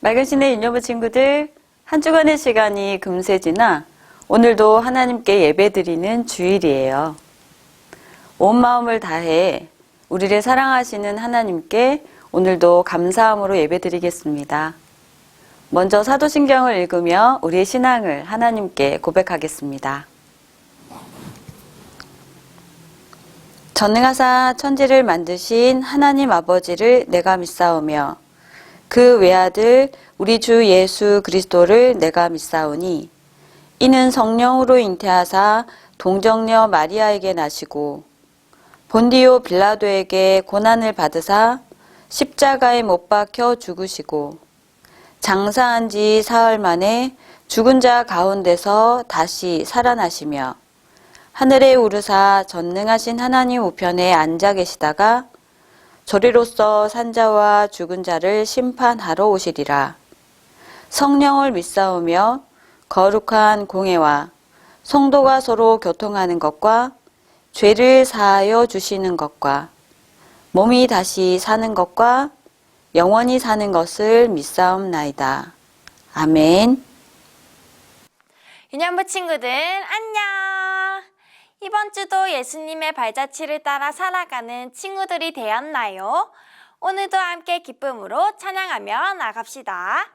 맑은 신의 인여부 친구들, 한 주간의 시간이 금세 지나 오늘도 하나님께 예배드리는 주일이에요. 온 마음을 다해 우리를 사랑하시는 하나님께 오늘도 감사함으로 예배드리겠습니다. 먼저 사도신경을 읽으며 우리의 신앙을 하나님께 고백하겠습니다. 전능하사 천지를 만드신 하나님 아버지를 내가 믿사오며 그 외아들 우리 주 예수 그리스도를 내가 믿사오니 이는 성령으로 잉태하사 동정녀 마리아에게 나시고 본디오 빌라도에게 고난을 받으사 십자가에 못 박혀 죽으시고 장사한 지 사흘 만에 죽은 자 가운데서 다시 살아나시며 하늘에 오르사 전능하신 하나님 우편에 앉아 계시다가 저리로서 산자와 죽은 자를 심판하러 오시리라. 성령을 믿사오며 거룩한 공회와 성도가 서로 교통하는 것과 죄를 사하여 주시는 것과 몸이 다시 사는 것과 영원히 사는 것을 믿사옵나이다. 아멘. 유년부 친구들 안녕. 이번 주도 예수님의 발자취를 따라 살아가는 친구들이 되었나요? 오늘도 함께 기쁨으로 찬양하며 나갑시다.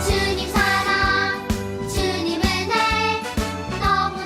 주님 사랑, 주님 은혜 너무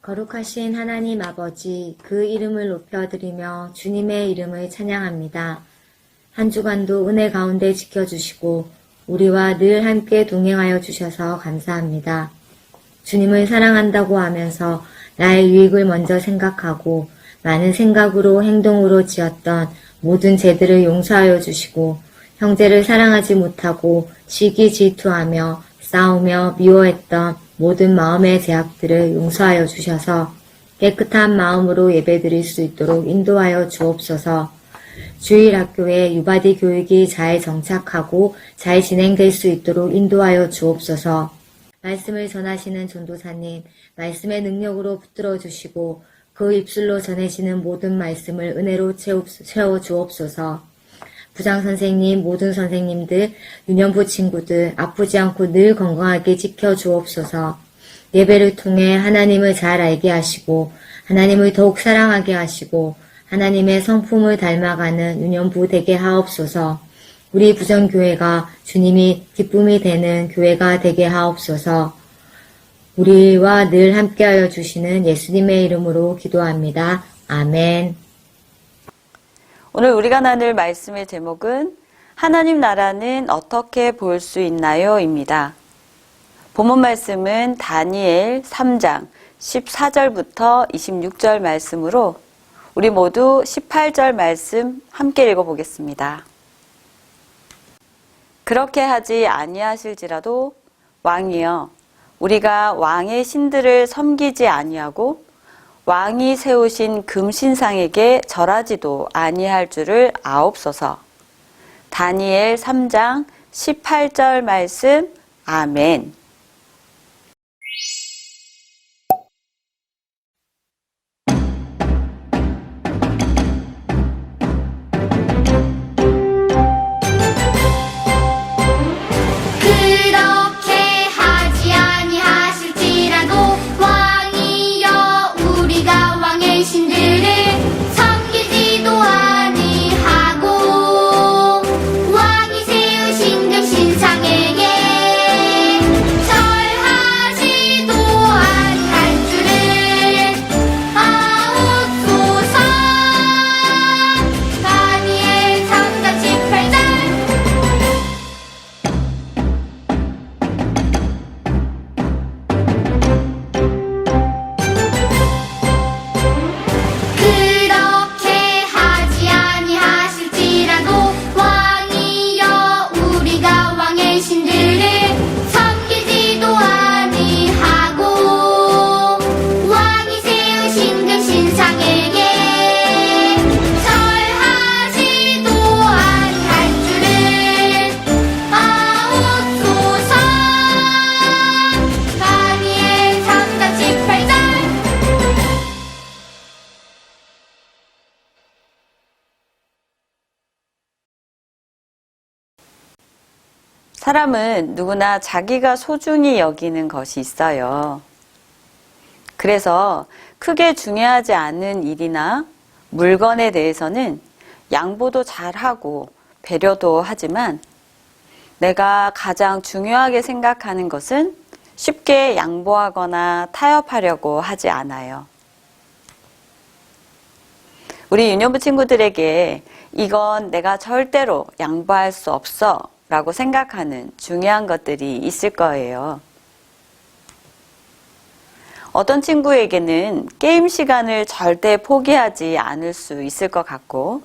거룩하신 하나님 아버지, 그 이름을 높여드리며 주님의 이름을 찬양합니다. 한 주간도 은혜 가운데 지켜주시고 우리와 늘 함께 동행하여 주셔서 감사합니다. 주님을 사랑한다고 하면서 나의 유익을 먼저 생각하고 많은 생각으로 행동으로 지었던 모든 죄들을 용서하여 주시고 형제를 사랑하지 못하고 시기 질투하며 싸우며 미워했던 모든 마음의 죄악들을 용서하여 주셔서 깨끗한 마음으로 예배드릴 수 있도록 인도하여 주옵소서. 주일학교에 유바디 교육이 잘 정착하고 잘 진행될 수 있도록 인도하여 주옵소서. 말씀을 전하시는 전도사님, 말씀의 능력으로 붙들어 주시고 그 입술로 전해지는 모든 말씀을 은혜로 채워 주옵소서. 부장선생님, 모든 선생님들, 유년부 친구들 아프지 않고 늘 건강하게 지켜 주옵소서. 예배를 통해 하나님을 잘 알게 하시고 하나님을 더욱 사랑하게 하시고 하나님의 성품을 닮아가는 유년부 되게 하옵소서. 우리 부정교회가 주님이 기쁨이 되는 교회가 되게 하옵소서. 우리와 늘 함께하여 주시는 예수님의 이름으로 기도합니다. 아멘. 오늘 우리가 나눌 말씀의 제목은 하나님 나라는 어떻게 볼 수 있나요? 입니다. 본문 말씀은 다니엘 3장 14절부터 26절 말씀으로 우리 모두 18절 말씀 함께 읽어보겠습니다. 그렇게 하지 아니하실지라도 왕이여 우리가 왕의 신들을 섬기지 아니하고 왕이 세우신 금신상에게 절하지도 아니할 줄을 아옵소서. 다니엘 3장 18절 말씀 아멘. 그렇게 하지 아니하실지라도 왕이여 우리가 왕의 신들을 섬기지도 아니하고 왕이 세우신 금신상에게 절하지도 아니할 줄을 아옵소서. 다니엘 3장 18절. 그렇게 하지 아니하실지라도 왕이여 우리가 왕의 신들을 섬기지도 아니하고 왕이 세우신 금신상에게 절하지도 아니할 줄을 아옵소서. 다니엘 3장 18절. 사람은 누구나 자기가 소중히 여기는 것이 있어요. 그래서 크게 중요하지 않은 일이나 물건에 대해서는 양보도 잘하고 배려도 하지만 내가 가장 중요하게 생각하는 것은 쉽게 양보하거나 타협하려고 하지 않아요. 우리 유년부 친구들에게 이건 내가 절대로 양보할 수 없어 라고 생각하는 중요한 것들이 있을 거예요. 어떤 친구에게는 게임 시간을 절대 포기하지 않을 수 있을 것 같고,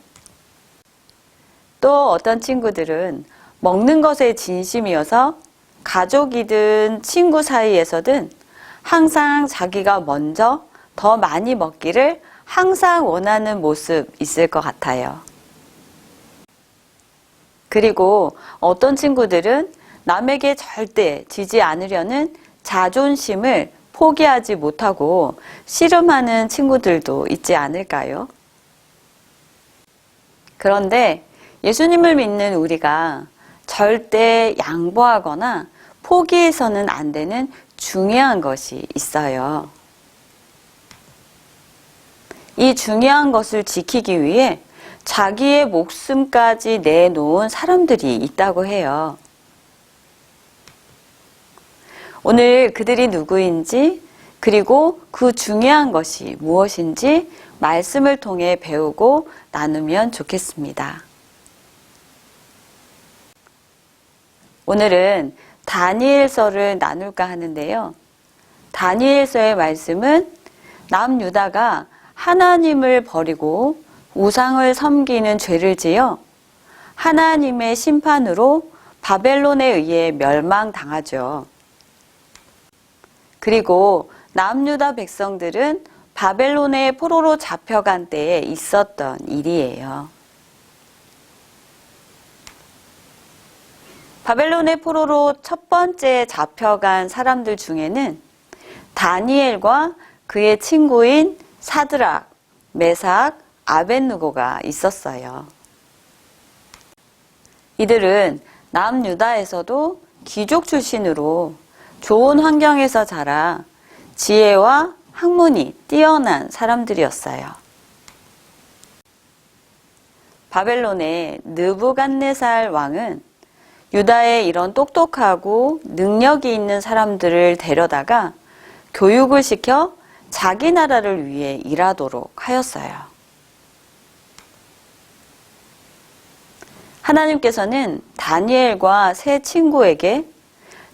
또 어떤 친구들은 먹는 것에 진심이어서 가족이든 친구 사이에서든 항상 자기가 먼저 더 많이 먹기를 항상 원하는 모습 있을 것 같아요. 그리고 어떤 친구들은 남에게 절대 지지 않으려는 자존심을 포기하지 못하고 씨름하는 친구들도 있지 않을까요? 그런데 예수님을 믿는 우리가 절대 양보하거나 포기해서는 안 되는 중요한 것이 있어요. 이 중요한 것을 지키기 위해 자기의 목숨까지 내놓은 사람들이 있다고 해요. 오늘 그들이 누구인지, 그리고 그 중요한 것이 무엇인지 말씀을 통해 배우고 나누면 좋겠습니다. 오늘은 다니엘서를 나눌까 하는데요. 다니엘서의 말씀은 남유다가 하나님을 버리고 우상을 섬기는 죄를 지어 하나님의 심판으로 바벨론에 의해 멸망당하죠. 그리고 남유다 백성들은 바벨론의 포로로 잡혀간 때에 있었던 일이에요. 바벨론의 포로로 첫 번째 잡혀간 사람들 중에는 다니엘과 그의 친구인 사드락, 메삭, 아벳느고가 있었어요. 이들은 남유다에서도 귀족 출신으로 좋은 환경에서 자라 지혜와 학문이 뛰어난 사람들이었어요. 바벨론의 느부갓네살 왕은 유다에 이런 똑똑하고 능력이 있는 사람들을 데려다가 교육을 시켜 자기 나라를 위해 일하도록 하였어요. 하나님께서는 다니엘과 세 친구에게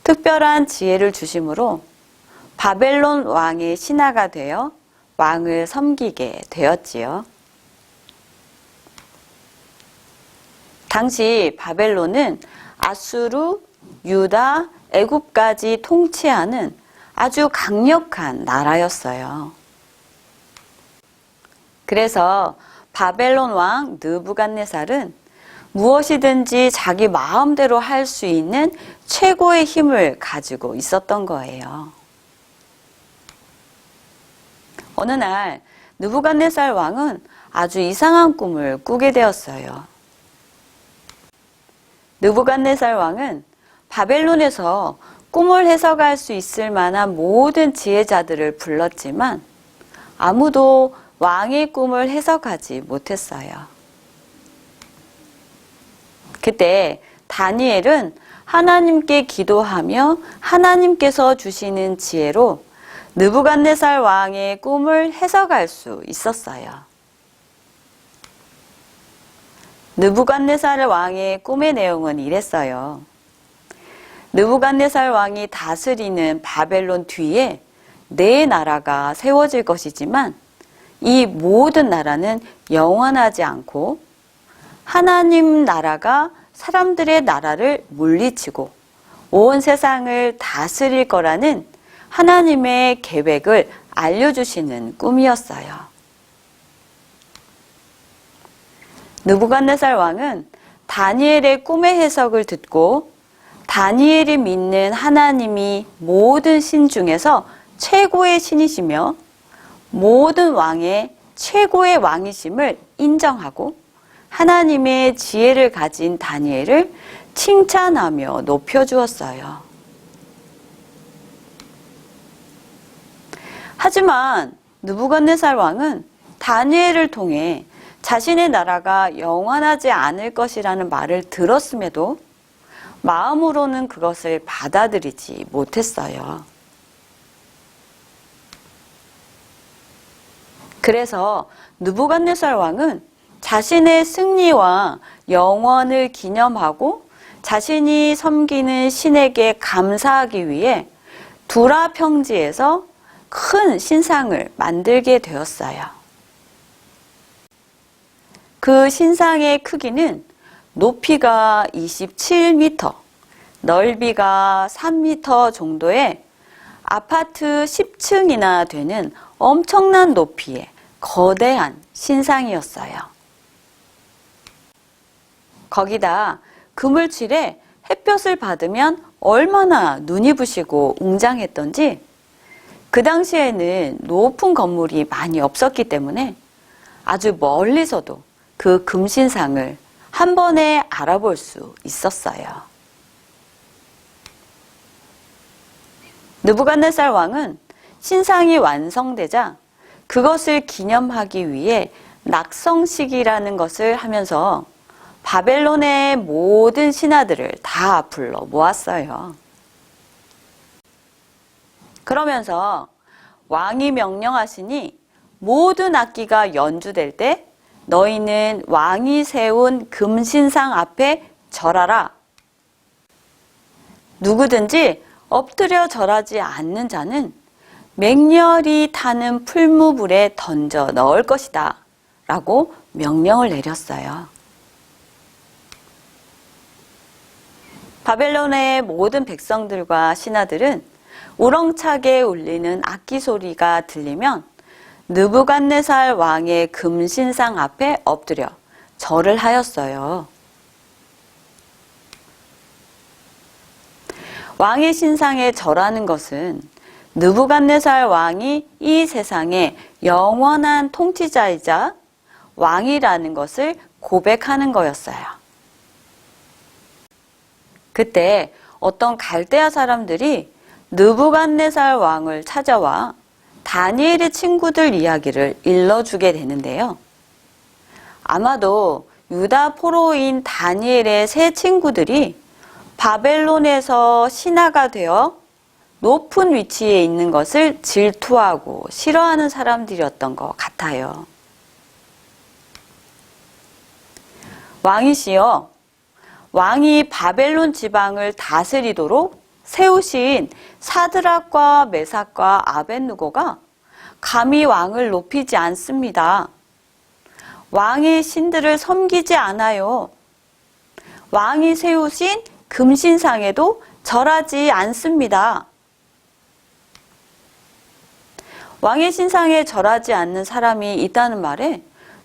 특별한 지혜를 주심으로 바벨론 왕의 신하가 되어 왕을 섬기게 되었지요. 당시 바벨론은 아수르, 유다, 애굽까지 통치하는 아주 강력한 나라였어요. 그래서 바벨론 왕 느부갓네살은 무엇이든지 자기 마음대로 할 수 있는 최고의 힘을 가지고 있었던 거예요. 어느 날 느부갓네살 왕은 아주 이상한 꿈을 꾸게 되었어요. 느부갓네살 왕은 바벨론에서 꿈을 해석할 수 있을 만한 모든 지혜자들을 불렀지만 아무도 왕의 꿈을 해석하지 못했어요. 그때 다니엘은 하나님께 기도하며 하나님께서 주시는 지혜로 느부갓네살 왕의 꿈을 해석할 수 있었어요. 느부갓네살 왕의 꿈의 내용은 이랬어요. 느부갓네살 왕이 다스리는 바벨론 뒤에 네 나라가 세워질 것이지만 이 모든 나라는 영원하지 않고 하나님 나라가 사람들의 나라를 물리치고 온 세상을 다스릴 거라는 하나님의 계획을 알려주시는 꿈이었어요. 느부갓네살 왕은 다니엘의 꿈의 해석을 듣고 다니엘이 믿는 하나님이 모든 신 중에서 최고의 신이시며 모든 왕의 최고의 왕이심을 인정하고 하나님의 지혜를 가진 다니엘을 칭찬하며 높여주었어요. 하지만 느부갓네살 왕은 다니엘을 통해 자신의 나라가 영원하지 않을 것이라는 말을 들었음에도 마음으로는 그것을 받아들이지 못했어요. 그래서 느부갓네살 왕은 자신의 승리와 영원을 기념하고 자신이 섬기는 신에게 감사하기 위해 두라 평지에서 큰 신상을 만들게 되었어요. 그 신상의 크기는 높이가 27m, 넓이가 3m 정도의 아파트 10층이나 되는 엄청난 높이의 거대한 신상이었어요. 거기다 그물칠에 햇볕을 받으면 얼마나 눈이 부시고 웅장했던지 그 당시에는 높은 건물이 많이 없었기 때문에 아주 멀리서도 그 금신상을 한 번에 알아볼 수 있었어요. 느부갓네살 왕은 신상이 완성되자 그것을 기념하기 위해 낙성식이라는 것을 하면서 바벨론의 모든 신하들을 다 불러 모았어요. 그러면서 왕이 명령하시니 모든 악기가 연주될 때 너희는 왕이 세운 금신상 앞에 절하라. 누구든지 엎드려 절하지 않는 자는 맹렬히 타는 풀무불에 던져 넣을 것이다 라고 명령을 내렸어요. 바벨론의 모든 백성들과 신하들은 우렁차게 울리는 악기 소리가 들리면 느부갓네살 왕의 금신상 앞에 엎드려 절을 하였어요. 왕의 신상에 절하는 것은 느부갓네살 왕이 이 세상의 영원한 통치자이자 왕이라는 것을 고백하는 거였어요. 그때 어떤 갈대아 사람들이 느부갓네살 왕을 찾아와 다니엘의 친구들 이야기를 일러주게 되는데요. 아마도 유다 포로인 다니엘의 세 친구들이 바벨론에서 신하가 되어 높은 위치에 있는 것을 질투하고 싫어하는 사람들이었던 것 같아요. 왕이시여, 왕이 바벨론 지방을 다스리도록 세우신 사드락과 메삭과 아벳느고가 감히 왕을 높이지 않습니다. 왕의 신들을 섬기지 않아요. 왕이 세우신 금신상에도 절하지 않습니다. 왕의 신상에 절하지 않는 사람이 있다는 말에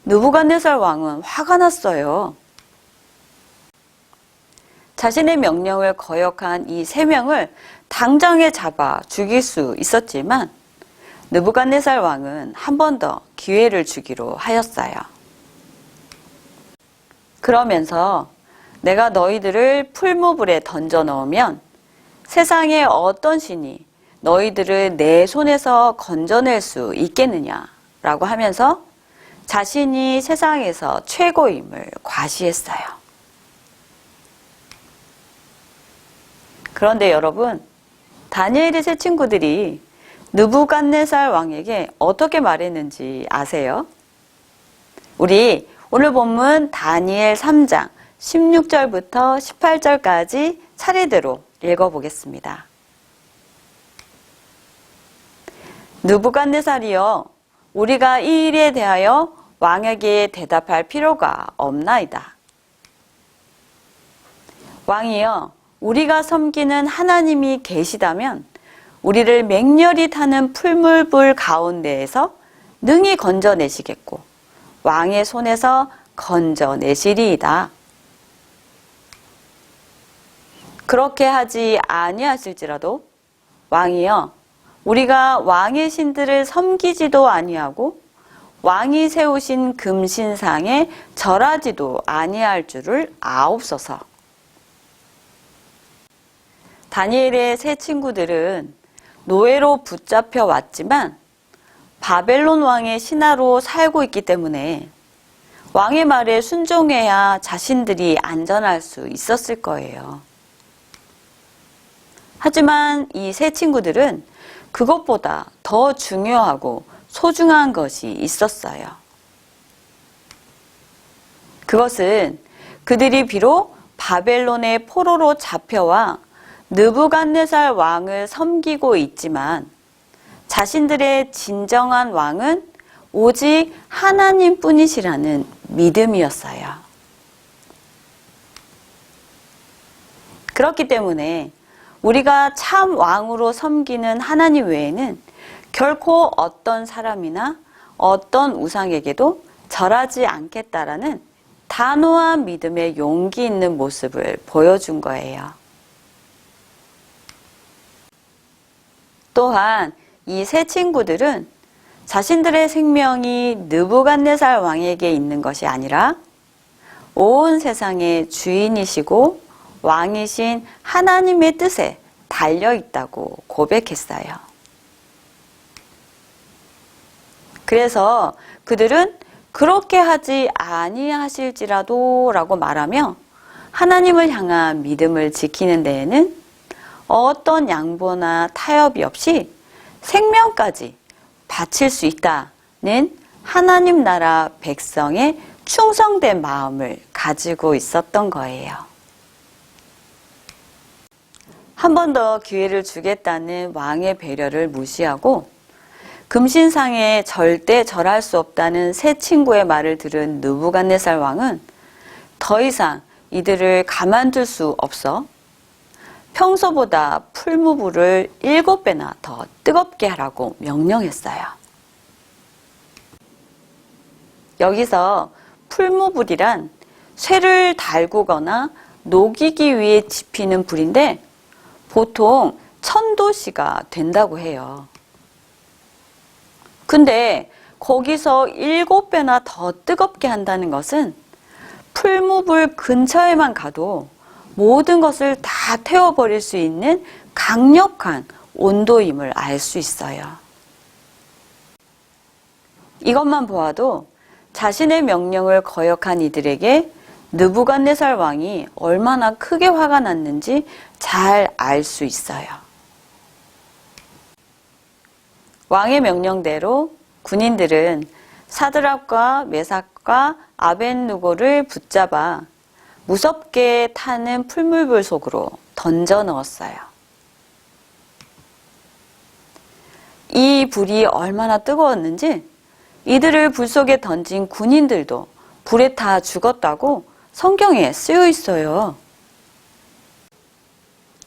느부갓네살 왕은 화가 났어요. 자신의 명령을 거역한 이 세 명을 당장에 잡아 죽일 수 있었지만 느부갓네살 왕은 한 번 더 기회를 주기로 하였어요. 그러면서 내가 너희들을 풀무불에 던져 넣으면 세상의 어떤 신이 너희들을 내 손에서 건져낼 수 있겠느냐라고 하면서 자신이 세상에서 최고임을 과시했어요. 그런데 여러분, 다니엘의 세 친구들이 느부갓네살 왕에게 어떻게 말했는지 아세요? 우리 오늘 본문 다니엘 3장 16절부터 18절까지 차례대로 읽어보겠습니다. 느부갓네살이여, 우리가 이 일에 대하여 왕에게 대답할 필요가 없나이다. 왕이여, 우리가 섬기는 하나님이 계시다면 우리를 맹렬히 타는 풀무불 가운데에서 능히 건져내시겠고 왕의 손에서 건져내시리이다. 그렇게 하지 아니하실지라도 왕이여, 우리가 왕의 신들을 섬기지도 아니하고 왕이 세우신 금신상에 절하지도 아니할 줄을 아옵소서. 다니엘의 세 친구들은 노예로 붙잡혀 왔지만 바벨론 왕의 신하로 살고 있기 때문에 왕의 말에 순종해야 자신들이 안전할 수 있었을 거예요. 하지만 이 세 친구들은 그것보다 더 중요하고 소중한 것이 있었어요. 그것은 그들이 비록 바벨론의 포로로 잡혀와 느부갓네살 왕을 섬기고 있지만 자신들의 진정한 왕은 오직 하나님뿐이시라는 믿음이었어요. 그렇기 때문에 우리가 참 왕으로 섬기는 하나님 외에는 결코 어떤 사람이나 어떤 우상에게도 절하지 않겠다라는 단호한 믿음의 용기 있는 모습을 보여준 거예요. 또한 이 세 친구들은 자신들의 생명이 느부갓네살 왕에게 있는 것이 아니라 온 세상의 주인이시고 왕이신 하나님의 뜻에 달려있다고 고백했어요. 그래서 그들은 그렇게 하지 아니하실지라도 라고 말하며 하나님을 향한 믿음을 지키는 데에는 어떤 양보나 타협이 없이 생명까지 바칠 수 있다는 하나님 나라 백성의 충성된 마음을 가지고 있었던 거예요. 한 번 더 기회를 주겠다는 왕의 배려를 무시하고 금신상에 절대 절할 수 없다는 세 친구의 말을 들은 느부갓네살 왕은 더 이상 이들을 가만둘 수 없어 평소보다 풀무불을 7배나 더 뜨겁게 하라고 명령했어요. 여기서 풀무불이란 쇠를 달구거나 녹이기 위해 지피는 불인데 보통 1000도씨가 된다고 해요. 근데 거기서 7배나 더 뜨겁게 한다는 것은 풀무불 근처에만 가도 모든 것을 다 태워버릴 수 있는 강력한 온도임을 알 수 있어요. 이것만 보아도 자신의 명령을 거역한 이들에게 느부갓네살 왕이 얼마나 크게 화가 났는지 잘 알 수 있어요. 왕의 명령대로 군인들은 사드락과 메삭과 아벳느고를 붙잡아 무섭게 타는 풀무불 속으로 던져 넣었어요. 이 불이 얼마나 뜨거웠는지 이들을 불 속에 던진 군인들도 불에 타 죽었다고 성경에 쓰여 있어요.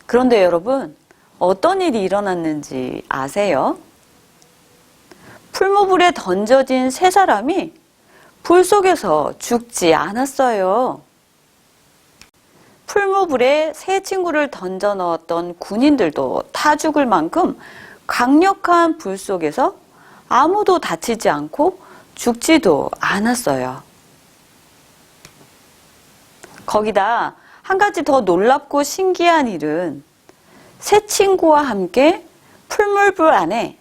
그런데 여러분, 어떤 일이 일어났는지 아세요? 풀무불에 던져진 세 사람이 불 속에서 죽지 않았어요. 풀무불에 세 친구를 던져 넣었던 군인들도 타 죽을 만큼 강력한 불 속에서 아무도 다치지 않고 죽지도 않았어요. 거기다 한 가지 더 놀랍고 신기한 일은 세 친구와 함께 풀무불 안에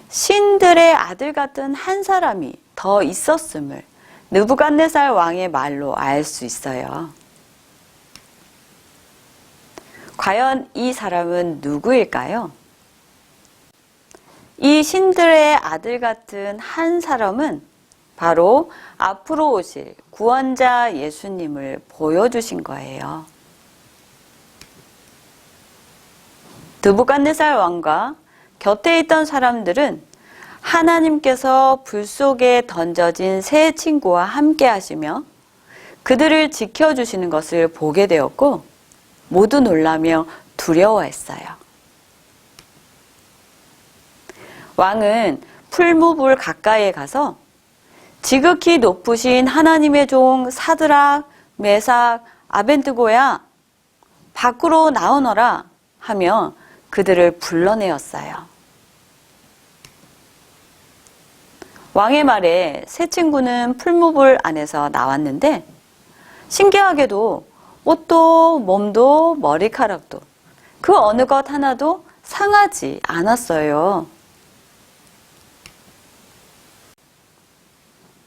신들의 아들 같은 한 사람이 더 있었음을 느부갓네살 왕의 말로 알 수 있어요. 과연 이 사람은 누구일까요? 이 신들의 아들 같은 한 사람은 바로 앞으로 오실 구원자 예수님을 보여주신 거예요. 느부갓네살 왕과 곁에 있던 사람들은 하나님께서 불 속에 던져진 세 친구와 함께 하시며 그들을 지켜주시는 것을 보게 되었고 모두 놀라며 두려워했어요. 왕은 풀무불 가까이에 가서 지극히 높으신 하나님의 종 사드락, 메삭, 아벳느고야 밖으로 나오너라 하며 그들을 불러내었어요. 왕의 말에 세 친구는 풀무불 안에서 나왔는데 신기하게도 옷도 몸도 머리카락도 그 어느 것 하나도 상하지 않았어요.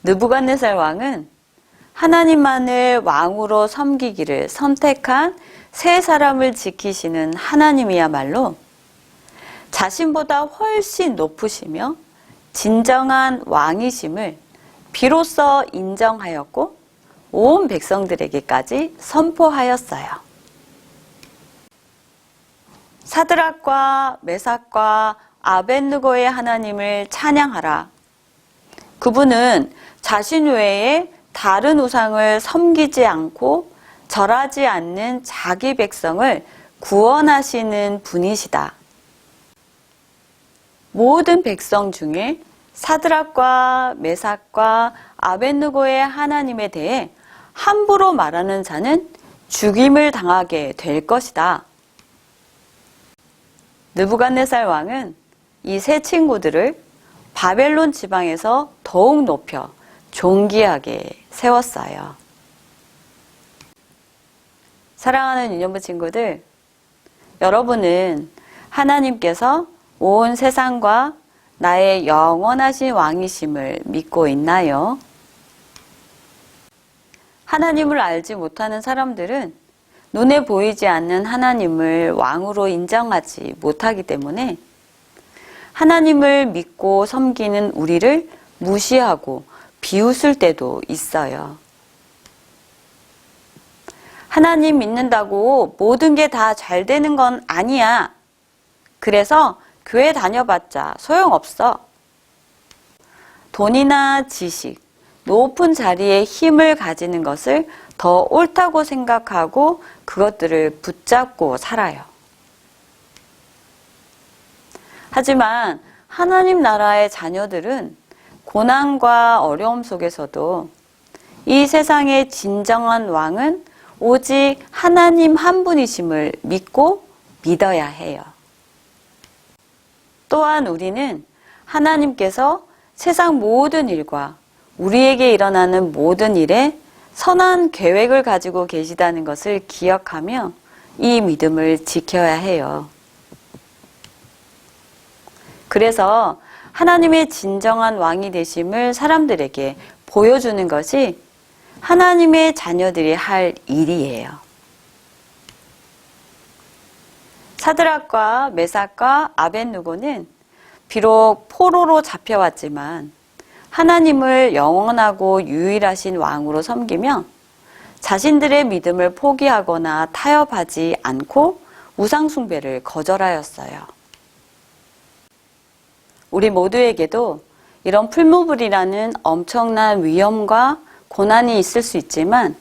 느부갓네살 왕은 하나님만을 왕으로 섬기기를 선택한 세 사람을 지키시는 하나님이야말로 자신보다 훨씬 높으시며 진정한 왕이심을 비로소 인정하였고 온 백성들에게까지 선포하였어요. 사드락과 메삭과 아벳느고의 하나님을 찬양하라. 그분은 자신 외에 다른 우상을 섬기지 않고 절하지 않는 자기 백성을 구원하시는 분이시다. 모든 백성 중에 사드락과 메삭과 아벳느고의 하나님에 대해 함부로 말하는 자는 죽임을 당하게 될 것이다. 느부갓네살 왕은 이 세 친구들을 바벨론 지방에서 더욱 높여 존귀하게 세웠어요. 사랑하는 유년부 친구들, 여러분은 하나님께서 온 세상과 나의 영원하신 왕이심을 믿고 있나요? 하나님을 알지 못하는 사람들은 눈에 보이지 않는 하나님을 왕으로 인정하지 못하기 때문에 하나님을 믿고 섬기는 우리를 무시하고 비웃을 때도 있어요. 하나님 믿는다고 모든 게 다 잘 되는 건 아니야. 그래서 교회 다녀봤자 소용없어. 돈이나 지식, 높은 자리에 힘을 가지는 것을 더 옳다고 생각하고 그것들을 붙잡고 살아요. 하지만 하나님 나라의 자녀들은 고난과 어려움 속에서도 이 세상의 진정한 왕은 오직 하나님 한 분이심을 믿고 믿어야 해요. 또한 우리는 하나님께서 세상 모든 일과 우리에게 일어나는 모든 일에 선한 계획을 가지고 계시다는 것을 기억하며 이 믿음을 지켜야 해요. 그래서 하나님의 진정한 왕이 되심을 사람들에게 보여주는 것이 하나님의 자녀들이 할 일이에요. 사드락과 메삭과 아벳느고는 비록 포로로 잡혀왔지만 하나님을 영원하고 유일하신 왕으로 섬기며 자신들의 믿음을 포기하거나 타협하지 않고 우상숭배를 거절하였어요. 우리 모두에게도 이런 풀무불이라는 엄청난 위험과 고난이 있을 수 있지만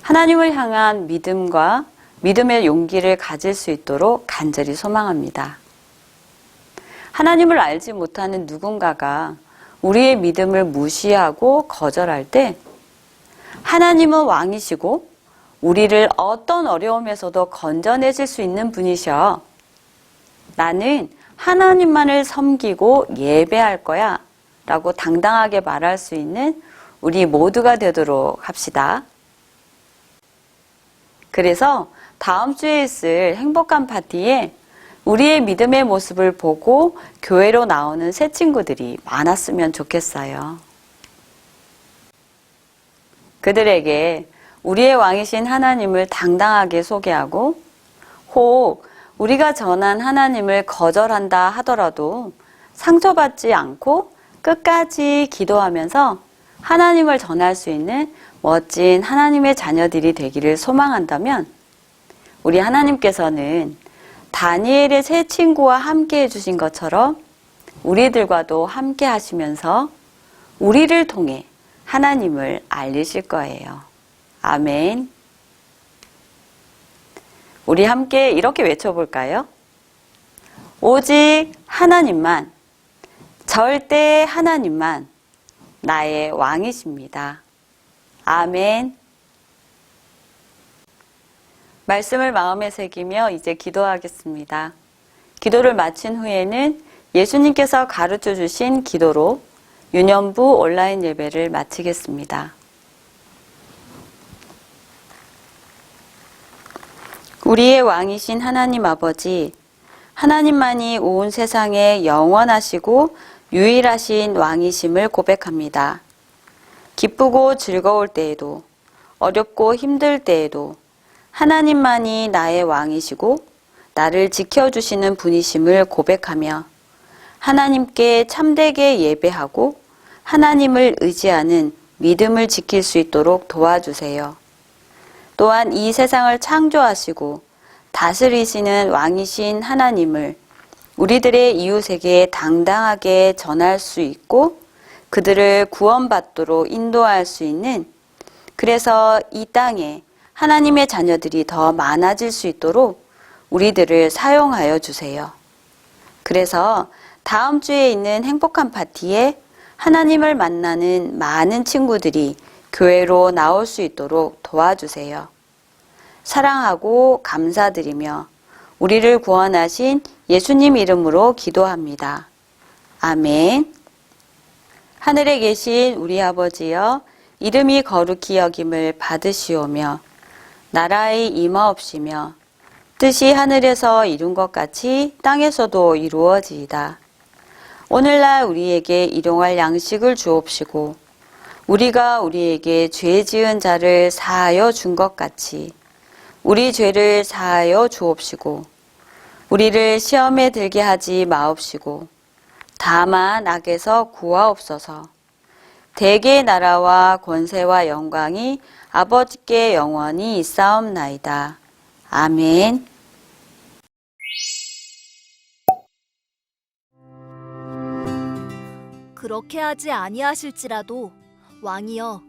하나님을 향한 믿음과 믿음의 용기를 가질 수 있도록 간절히 소망합니다. 하나님을 알지 못하는 누군가가 우리의 믿음을 무시하고 거절할 때 하나님은 왕이시고 우리를 어떤 어려움에서도 건져내실 수 있는 분이셔. 나는 하나님만을 섬기고 예배할 거야 라고 당당하게 말할 수 있는 우리 모두가 되도록 합시다. 그래서 다음 주에 있을 행복한 파티에 우리의 믿음의 모습을 보고 교회로 나오는 새 친구들이 많았으면 좋겠어요. 그들에게 우리의 왕이신 하나님을 당당하게 소개하고 혹 우리가 전한 하나님을 거절한다 하더라도 상처받지 않고 끝까지 기도하면서 하나님을 전할 수 있는 멋진 하나님의 자녀들이 되기를 소망한다면 우리 하나님께서는 다니엘의 새 친구와 함께 해주신 것처럼 우리들과도 함께 하시면서 우리를 통해 하나님을 알리실 거예요. 아멘. 우리 함께 이렇게 외쳐볼까요? 오직 하나님만, 절대 하나님만 나의 왕이십니다. 아멘. 말씀을 마음에 새기며 이제 기도하겠습니다. 기도를 마친 후에는 예수님께서 가르쳐 주신 기도로 유년부 온라인 예배를 마치겠습니다. 우리의 왕이신 하나님 아버지, 하나님만이 온 세상에 영원하시고 유일하신 왕이심을 고백합니다. 기쁘고 즐거울 때에도, 어렵고 힘들 때에도 하나님만이 나의 왕이시고 나를 지켜주시는 분이심을 고백하며 하나님께 참되게 예배하고 하나님을 의지하는 믿음을 지킬 수 있도록 도와주세요. 또한 이 세상을 창조하시고 다스리시는 왕이신 하나님을 우리들의 이웃에게 당당하게 전할 수 있고 그들을 구원받도록 인도할 수 있는, 그래서 이 땅에 하나님의 자녀들이 더 많아질 수 있도록 우리들을 사용하여 주세요. 그래서 다음 주에 있는 행복한 파티에 하나님을 만나는 많은 친구들이 교회로 나올 수 있도록 도와주세요. 사랑하고 감사드리며 우리를 구원하신 예수님 이름으로 기도합니다. 아멘. 하늘에 계신 우리 아버지여, 이름이 거룩히 여김을 받으시오며 나라의 임하옵시며 뜻이 하늘에서 이룬 것 같이 땅에서도 이루어지이다. 오늘날 우리에게 일용할 양식을 주옵시고 우리가 우리에게 죄 지은 자를 사하여 준 것 같이 우리 죄를 사하여 주옵시고 우리를 시험에 들게 하지 마옵시고 다만 악에서 구하옵소서. 대개의 나라와 권세와 영광이 아버지께 영원히 있사옵나이다. 아멘. 그렇게 하지 아니하실지라도 왕이여,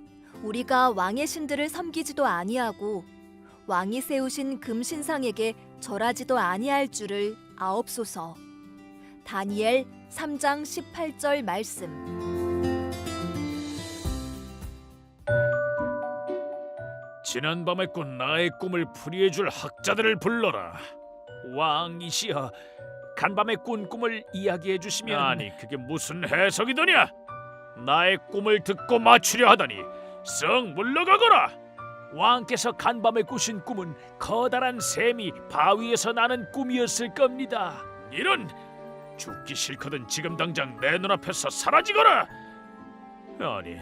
우리가 왕의 신들을 섬기지도 아니하고 왕이 세우신 금신상에게 절하지도 아니할 줄을 아옵소서. 다니엘 3장 18절 말씀. 지난밤에 꾼 나의 꿈을 풀이해줄 학자들을 불러라. 왕이시여, 간밤에 꾼 꿈을 이야기해 주시면. 아니, 그게 무슨 해석이더냐? 나의 꿈을 듣고 맞추려 하다니 썩 물러가거라. 왕께서 간밤에 꾸신 꿈은 커다란 샘이 바위에서 나는 꿈이었을 겁니다. 이런, 죽기 싫거든 지금 당장 내 눈앞에서 사라지거라. 아니,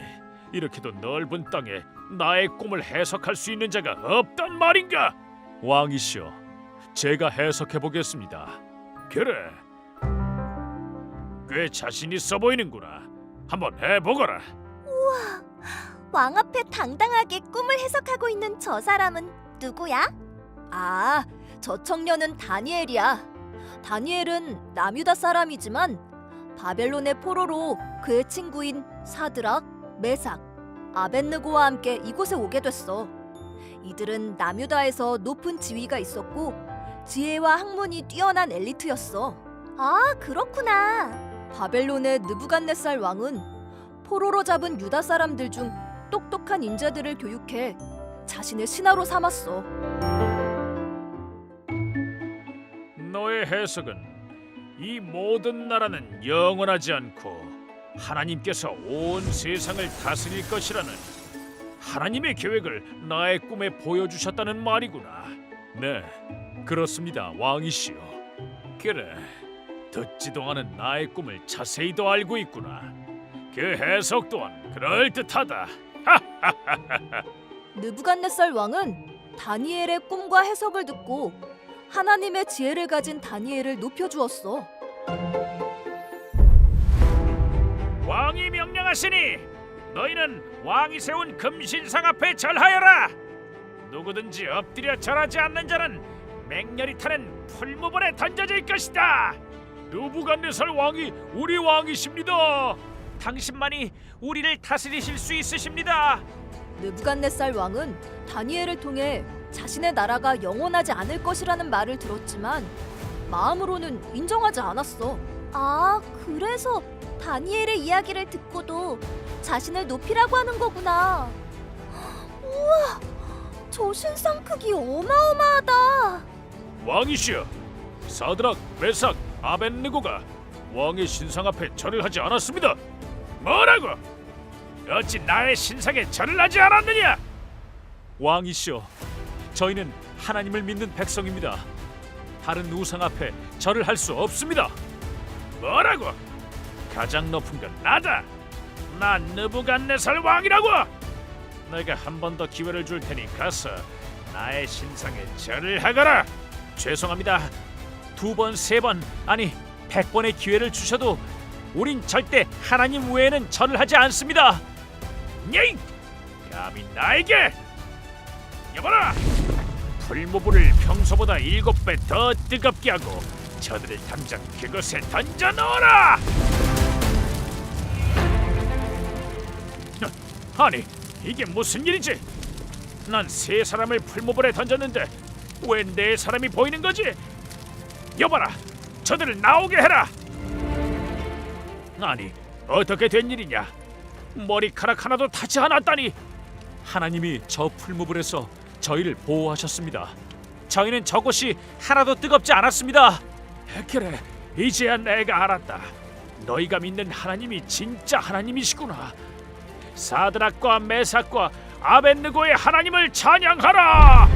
이렇게도 넓은 땅에 나의 꿈을 해석할 수 있는 자가 없단 말인가? 왕이시여, 제가 해석해 보겠습니다. 그래, 꽤 자신 있어 보이는구나. 한번 해보거라. 왕 앞에 당당하게 꿈을 해석하고 있는 저 사람은 누구야? 아, 저 청년은 다니엘이야. 다니엘은 남유다 사람이지만 바벨론의 포로로 그의 친구인 사드락, 메삭, 아벳느고와 함께 이곳에 오게 됐어. 이들은 남유다에서 높은 지위가 있었고 지혜와 학문이 뛰어난 엘리트였어. 아, 그렇구나. 바벨론의 느부갓네살 왕은 포로로 잡은 유다 사람들 중 똑똑한 인재들을 교육해 자신의 신하로 삼았어. 너의 해석은 이 모든 나라는 영원하지 않고 하나님께서 온 세상을 다스릴 것이라는 하나님의 계획을 나의 꿈에 보여주셨다는 말이구나. 네, 그렇습니다, 왕이시여. 그래, 듣지도 않은 나의 꿈을 자세히도 알고 있구나. 그 해석 또한 그럴듯하다. 느부갓네살 왕은 다니엘의 꿈과 해석을 듣고 하나님의 지혜를 가진 다니엘을 높여주었어. 왕이 명령하시니 너희는 왕이 세운 금신상 앞에 절하여라. 누구든지 엎드려 절하지 않는 자는 맹렬히 타는 풀무불에 던져질 것이다. 느부갓네살 왕이 우리 왕이십니다. 당신만이 우리를 다스리실 수 있으십니다. 느부갓네살 왕은 다니엘을 통해 자신의 나라가 영원하지 않을 것이라는 말을 들었지만 마음으로는 인정하지 않았어. 아, 그래서 다니엘의 이야기를 듣고도 자신을 높이라고 하는 거구나. 우와, 저 신상 크기 어마어마하다. 왕이시여, 사드락, 메삭, 아벳느고가 왕의 신상 앞에 절을 하지 않았습니다. 뭐라고? 어찌 나의 신상에 절을 하지 않았느냐? 왕이시여, 저희는 하나님을 믿는 백성입니다. 다른 우상 앞에 절을 할 수 없습니다. 뭐라고? 가장 높은 건 나다. 난 느부갓네살 왕이라고. 내가 한 번 더 기회를 줄 테니 가서 나의 신상에 절을 하거라. 죄송합니다. 2번, 3번, 아니 100번의 기회를 주셔도 우린 절대 하나님 외에는 절을 하지 않습니다. 예이! 감히 나에게! 여봐라! 풀무불을 평소보다 7배 더 뜨겁게 하고 저들을 당장 그것에 던져 넣어라! 아니, 이게 무슨 일이지? 난 3사람을 풀무불에 던졌는데 왜 4사람이 보이는 거지? 여봐라! 저들을 나오게 해라! 아니, 어떻게 된 일이냐? 머리카락 하나도 타지 않았다니! 하나님이 저 풀무불에서 저희를 보호하셨습니다. 저희는 저곳이 하나도 뜨겁지 않았습니다. 그래, 이제야 내가 알았다. 너희가 믿는 하나님이 진짜 하나님이시구나. 사드락과 메삭과 아벳느고의 하나님을 찬양하라.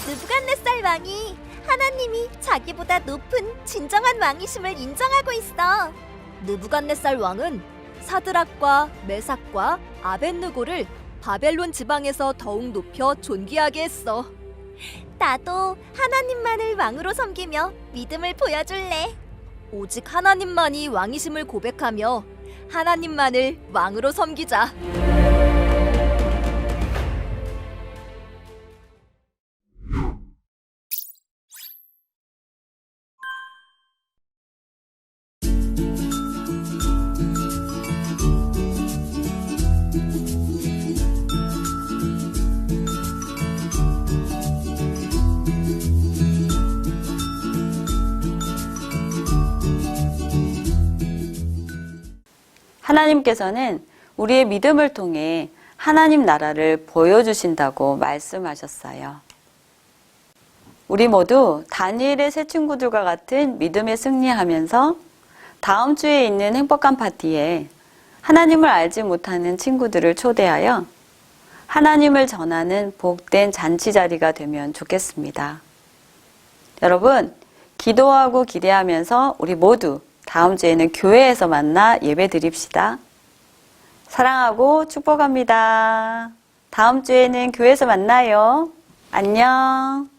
느부갓네살 왕이 하나님이 자기보다 높은 진정한 왕이심을 인정하고 있어. 느부갓네살 왕은 사드락과 메삭과 아벳느고를 바벨론 지방에서 더욱 높여 존귀하게 했어. 나도 하나님만을 왕으로 섬기며 믿음을 보여줄래. 오직 하나님만이 왕이심을 고백하며 하나님만을 왕으로 섬기자. 하나님께서는 우리의 믿음을 통해 하나님 나라를 보여주신다고 말씀하셨어요. 우리 모두 다니엘의 세 친구들과 같은 믿음에 승리하면서 다음 주에 있는 행복한 파티에 하나님을 알지 못하는 친구들을 초대하여 하나님을 전하는 복된 잔치 자리가 되면 좋겠습니다. 여러분, 기도하고 기대하면서 우리 모두 다음 주에는 교회에서 만나 예배 드립시다. 사랑하고 축복합니다. 다음 주에는 교회에서 만나요. 안녕.